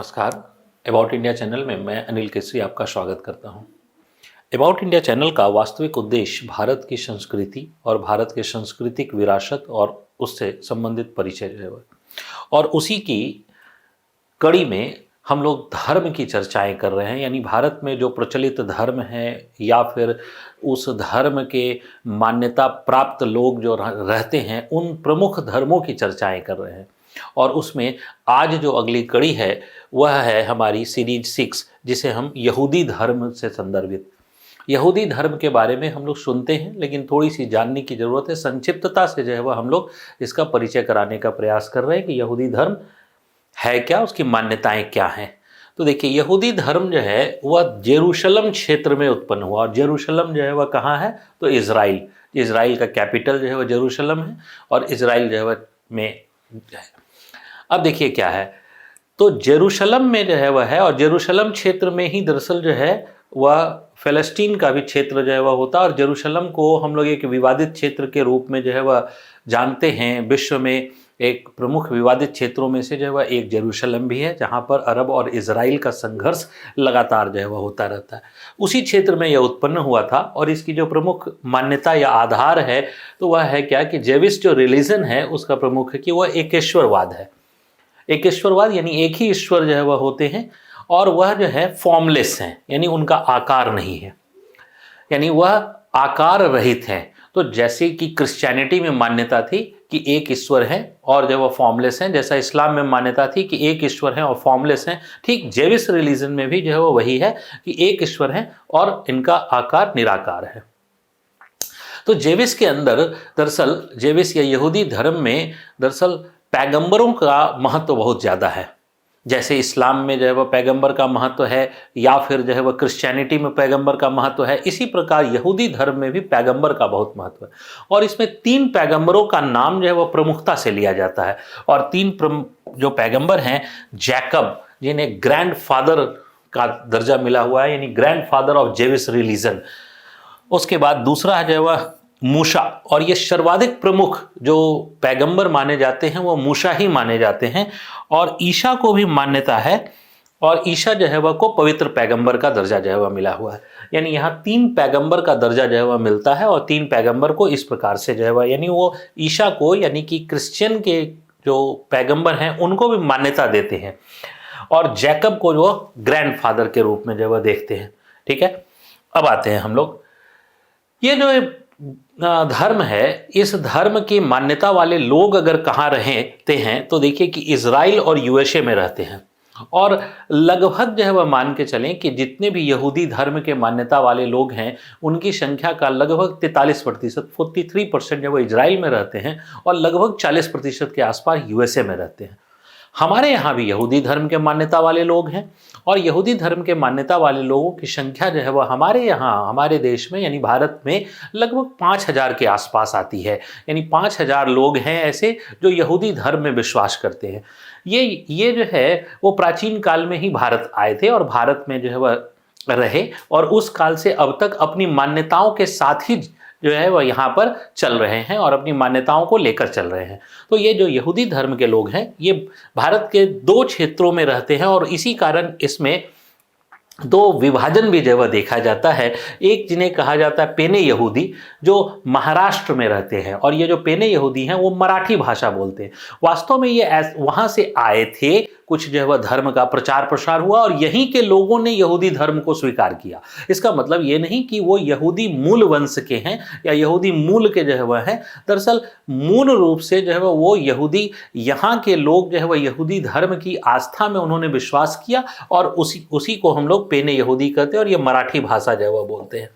नमस्कार। About India channel में मैं अनिल केसरी आपका स्वागत करता हूं। अबाउट इंडिया चैनल का वास्तविक उद्देश्य भारत की संस्कृति और भारत के सांस्कृतिक विरासत और उससे संबंधित परिचय जो है और उसी की कड़ी में हम लोग धर्म की चर्चाएं कर रहे हैं। यानी भारत में जो प्रचलित धर्म है या फिर उस धर्म के मान्यता प्राप्त लोग जो रहते हैं उन प्रमुख धर्मों की चर्चाएं कर रहे हैं। और उसमें आज जो अगली कड़ी है वह है हमारी सीरीज 6, जिसे हम यहूदी धर्म से संदर्भित। यहूदी धर्म के बारे में हम लोग सुनते हैं लेकिन थोड़ी सी जानने की ज़रूरत है। संक्षिप्तता से जो है वह हम लोग इसका परिचय कराने का प्रयास कर रहे हैं कि यहूदी धर्म है क्या, उसकी मान्यताएं क्या हैं। तो देखिए, यहूदी धर्म जो है वह जेरूशलम क्षेत्र में उत्पन्न हुआ। और जेरूशलम जो है वह कहाँ है, तो इज़राइल का कैपिटल जो है वह जेरूशलम है और इज़राइल जो है वह में है। अब देखिए क्या है, तो जेरूशलम में जो है वह है और जेरूशलम क्षेत्र में ही दरअसल जो है वह फ़लस्तीन का भी क्षेत्र जो है वह होता है। और जेरूशलम को हम लोग एक विवादित क्षेत्र के रूप में जो है वह जानते हैं। विश्व में एक प्रमुख विवादित क्षेत्रों में से जो है वह एक जेरूशलम भी है, जहाँ पर अरब और इज़राइल का संघर्ष लगातार जो है वह होता रहता है। उसी क्षेत्र में यह उत्पन्न हुआ था। और इसकी जो प्रमुख मान्यता या आधार है तो वह है क्या कि जेविश जो रिलीजन है उसका प्रमुख है कि वह एकेश्वरवाद है। एकेश्वरवाद यानी एक ही ईश्वर जो है वह होते हैं और वह जो है फॉर्मलेस हैं, यानी उनका आकार नहीं है, यानी वह आकार रहित हैं। तो जैसे कि क्रिश्चियनिटी में मान्यता थी कि एक ईश्वर है और जब वह फॉर्मलेस हैं, जैसा इस्लाम में मान्यता थी कि एक ईश्वर है और फॉर्मलेस हैं, ठीक जेविश रिलीजन में भी जो है वो वही है कि एक ईश्वर है और इनका आकार निराकार है। तो जेविश के अंदर दरअसल जेविश या यहूदी धर्म में दरअसल पैगंबरों का महत्व बहुत ज़्यादा है। जैसे इस्लाम में जो है वह पैगंबर का महत्व है या फिर जो है वह क्रिश्चियनिटी में पैगंबर का महत्व है, इसी प्रकार यहूदी धर्म में भी पैगंबर का बहुत महत्व है। और इसमें 3 पैगंबरों का नाम जो है वह प्रमुखता से लिया जाता है। और 3 जो पैगंबर हैं, जैकब जिन्हें ग्रैंड फादर का दर्जा मिला हुआ है, यानी grand father of Jewish religion. उसके बाद दूसरा जो है वह मूसा, और ये सर्वाधिक प्रमुख जो पैगंबर माने जाते हैं वो मूसा ही माने जाते हैं। और ईशा को भी मान्यता है और ईशा जो है वह को पवित्र पैगंबर का दर्जा जो है वह मिला हुआ है। यानी यहाँ 3 पैगंबर का दर्जा जो है वह मिलता है और 3 पैगंबर को इस प्रकार से जो है वह, यानी वो ईशा को यानी कि क्रिश्चियन के जो पैगंबर हैं उनको भी मान्यता देते हैं और जैकब को जो ग्रैंड फादर के रूप में जो है वह देखते हैं। ठीक है, अब आते हैं हम लोग, ये जो धर्म है, इस धर्म की मान्यता वाले लोग अगर कहाँ रहते हैं तो देखिए कि इज़राइल और यूएसए में रहते हैं। और लगभग जो है वह मान के चलें कि जितने भी यहूदी धर्म के मान्यता वाले लोग हैं उनकी संख्या का लगभग 43%, 43% जो वो इज़राइल में रहते हैं और लगभग 40% के आसपास यूएसए में रहते हैं। हमारे यहाँ भी यहूदी धर्म के मान्यता वाले लोग हैं और यहूदी धर्म के मान्यता वाले लोगों की संख्या जो है वह हमारे यहाँ, हमारे देश में यानी भारत में लगभग 5000 के आसपास आती है। यानी 5000 लोग हैं ऐसे जो यहूदी धर्म में विश्वास करते हैं। ये जो है वो प्राचीन काल में ही भारत आए थे और भारत में जो है वह रहे और उस काल से अब तक अपनी मान्यताओं के साथ ही जो है वह यहाँ पर चल रहे हैं और अपनी मान्यताओं को लेकर चल रहे हैं। तो ये जो यहूदी धर्म के लोग हैं ये भारत के 2 क्षेत्रों में रहते हैं और इसी कारण इसमें 2 विभाजन भी जो देखा जाता है। एक जिन्हें कहा जाता है पेने यहूदी, जो महाराष्ट्र में रहते हैं, और ये जो पेने यहूदी हैं वो मराठी भाषा बोलते हैं। वास्तव में ये वहाँ से आए थे, कुछ जो है वह धर्म का प्रचार प्रसार हुआ और यहीं के लोगों ने यहूदी धर्म को स्वीकार किया। इसका मतलब ये नहीं कि वो यहूदी मूल वंश के हैं या यहूदी मूल के जो है वह हैं। दरअसल मूल रूप से जो है वो यहूदी, यहाँ के लोग जो है वह यहूदी धर्म की आस्था में उन्होंने विश्वास किया और उसी को हम लोग पेने यहूदी कहते हैं और ये मराठी भाषा जो है वह बोलते हैं।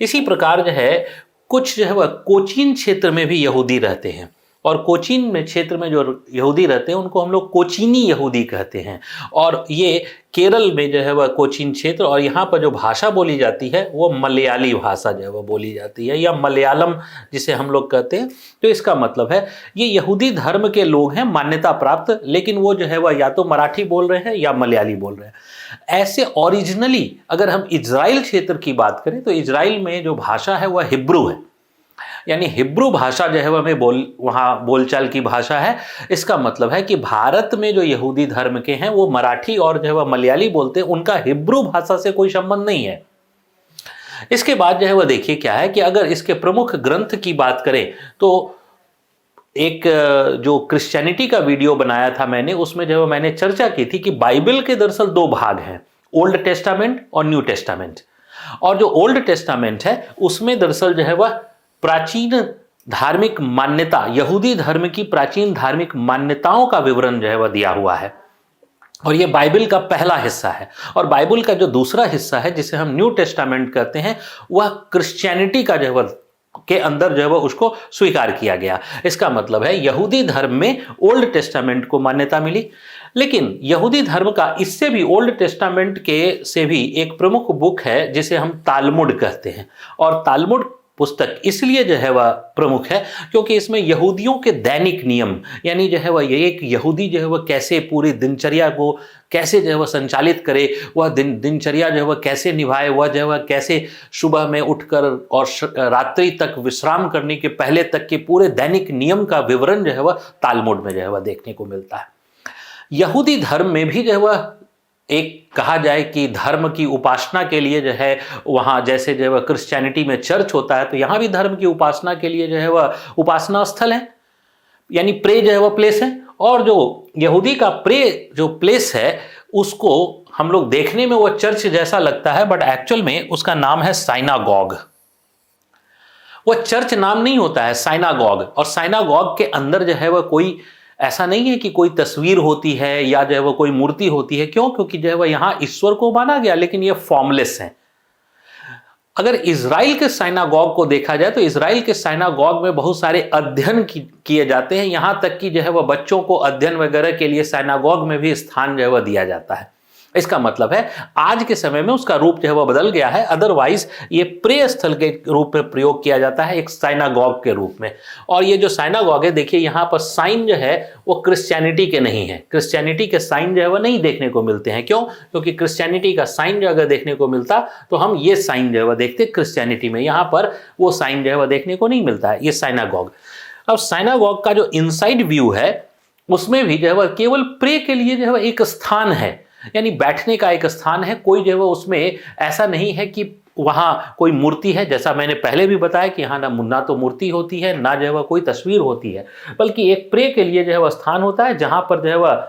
इसी प्रकार जो है कुछ जो है वह कोचीन क्षेत्र में भी यहूदी रहते हैं और कोचीन में क्षेत्र में जो यहूदी रहते हैं उनको हम लोग कोचीनी यहूदी कहते हैं। और ये केरल में जो है वह कोचीन क्षेत्र, और यहाँ पर जो भाषा बोली जाती है वो मलयाली भाषा जो है वह बोली जाती है या मलयालम जिसे हम लोग कहते हैं। तो इसका मतलब है ये यहूदी धर्म के लोग हैं मान्यता प्राप्त, लेकिन वो जो है वह या तो मराठी बोल रहे हैं या मलयाली बोल रहे हैं। ऐसे ओरिजिनली अगर हम इज़राइल क्षेत्र की बात करें तो इज़राइल में जो भाषा है वह हिब्रू है। यानी हिब्रू भाषा जो है वह वहाँ बोलचाल की भाषा है। इसका मतलब है कि भारत में जो यहूदी धर्म के हैं वो मराठी और जो है वह मलयाली बोलते हैं, उनका हिब्रू भाषा से कोई संबंध नहीं है। इसके बाद जो है वह देखिए क्या है कि अगर इसके प्रमुख ग्रंथ की बात करें तो एक जो क्रिश्चियनिटी का वीडियो बनाया था मैंने, उसमें जो है मैंने चर्चा की थी कि बाइबल के दरअसल दो भाग हैं, ओल्ड टेस्टामेंट और न्यू टेस्टामेंट। और जो ओल्ड टेस्टामेंट है उसमें दरअसल जो है वह प्राचीन धार्मिक मान्यता, यहूदी धर्म की प्राचीन धार्मिक मान्यताओं का विवरण जो है वह दिया हुआ है, और ये बाइबल का पहला हिस्सा है। और बाइबल का जो दूसरा हिस्सा है जिसे हम न्यू टेस्टामेंट कहते हैं, वह क्रिश्चियनिटी का जो है वह के अंदर जो है वह उसको स्वीकार किया गया। इसका मतलब है यहूदी धर्म में ओल्ड टेस्टामेंट को मान्यता मिली, लेकिन यहूदी धर्म का इससे भी, ओल्ड टेस्टामेंट के से भी एक प्रमुख बुक है जिसे हम तालमुड कहते हैं। और तालमुड पुस्तक इसलिए जो है वह प्रमुख है क्योंकि इसमें यहूदियों के दैनिक नियम, यानी जो है वह ये एक यहूदी जो है वह कैसे पूरी दिनचर्या को कैसे जो है वह संचालित करे, वह दिनचर्या जो है वह कैसे निभाए, वह जो है वह कैसे सुबह में उठकर और रात्रि तक विश्राम करने के पहले तक के पूरे दैनिक नियम का विवरण जो है वह तालमुड में जो है वह देखने को मिलता है। यहूदी धर्म में भी जो है वह एक कहा जाए कि धर्म की उपासना के लिए जो है वहाँ, जैसे जो है वह क्रिश्चियनिटी में चर्च होता है, तो यहाँ भी धर्म की उपासना के लिए जो है वह उपासना स्थल है, यानी प्रे जो है वह प्लेस है। और जो यहूदी का प्रे जो प्लेस है उसको हम लोग देखने में वह चर्च जैसा लगता है, बट एक्चुअल में उसका नाम है साइनागॉग। वह चर्च नाम नहीं होता है, साइनागॉग। और साइनागॉग के अंदर जो है वह कोई ऐसा नहीं है कि कोई तस्वीर होती है या जो है वो कोई मूर्ति होती है। क्यों? क्योंकि जो है वह यहाँ ईश्वर को माना गया, लेकिन ये फॉर्मलेस है। अगर इजराइल के साइनागॉग को देखा जाए तो इजराइल के साइनागॉग में बहुत सारे अध्ययन किए जाते हैं, यहाँ तक कि जो है वह बच्चों को अध्ययन वगैरह के लिए साइनागॉग में भी स्थान जो है वह दिया जाता है। इसका मतलब है आज के समय में उसका रूप जो है वह बदल गया है, अदरवाइज ये प्रे स्थल के रूप में प्रयोग किया जाता है, एक साइनागॉग के रूप में। और ये जो साइनागॉग है, देखिए यहाँ पर साइन जो है वो क्रिश्चियनिटी के नहीं है, क्रिश्चियनिटी के साइन जो है वह नहीं देखने को मिलते हैं। क्यों? क्योंकि क्रिश्चियनिटी का साइन जो अगर देखने को मिलता तो हम ये साइन जो है वह देखते क्रिश्चियनिटी में, यहाँ पर वो साइन जो है वह देखने को नहीं मिलता है, ये साइनागॉग। अब साइनागॉग का जो इनसाइड व्यू है उसमें भी जो है वह केवल प्रे के लिए जो है वह एक स्थान है, यानी बैठने का एक स्थान है। कोई जो है उसमें ऐसा नहीं है कि वहाँ कोई मूर्ति है, जैसा मैंने पहले भी बताया कि यहाँ ना तो मूर्ति होती है, ना जो है कोई तस्वीर होती है, बल्कि एक प्रे के लिए जो है वह स्थान होता है जहाँ पर जो है वह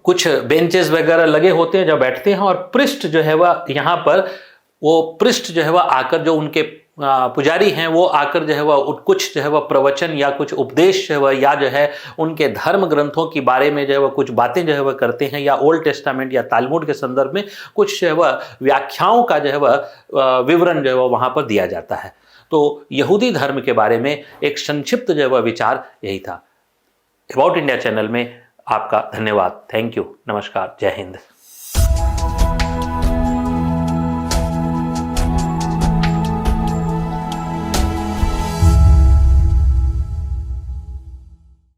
कुछ बेंचेस वगैरह लगे होते हैं जब बैठते हैं। और पृष्ठ जो है वह यहाँ पर वो पृष्ठ जो है वह आकर, जो उनके पुजारी हैं वो आकर जो है वह कुछ जो है वह प्रवचन या कुछ उपदेश जो है वह, या जो है उनके धर्म ग्रंथों के बारे में जो है वह कुछ बातें जो है वह करते हैं, या ओल्ड टेस्टामेंट या तालमुड के संदर्भ में कुछ जो है वह व्याख्याओं का जो है वह विवरण जो है वह वहाँ पर दिया जाता है। तो यहूदी धर्म के बारे में एक संक्षिप्त जो है वह विचार यही था। अबाउट इंडिया चैनल में आपका धन्यवाद। थैंक यू, नमस्कार, जय हिंद।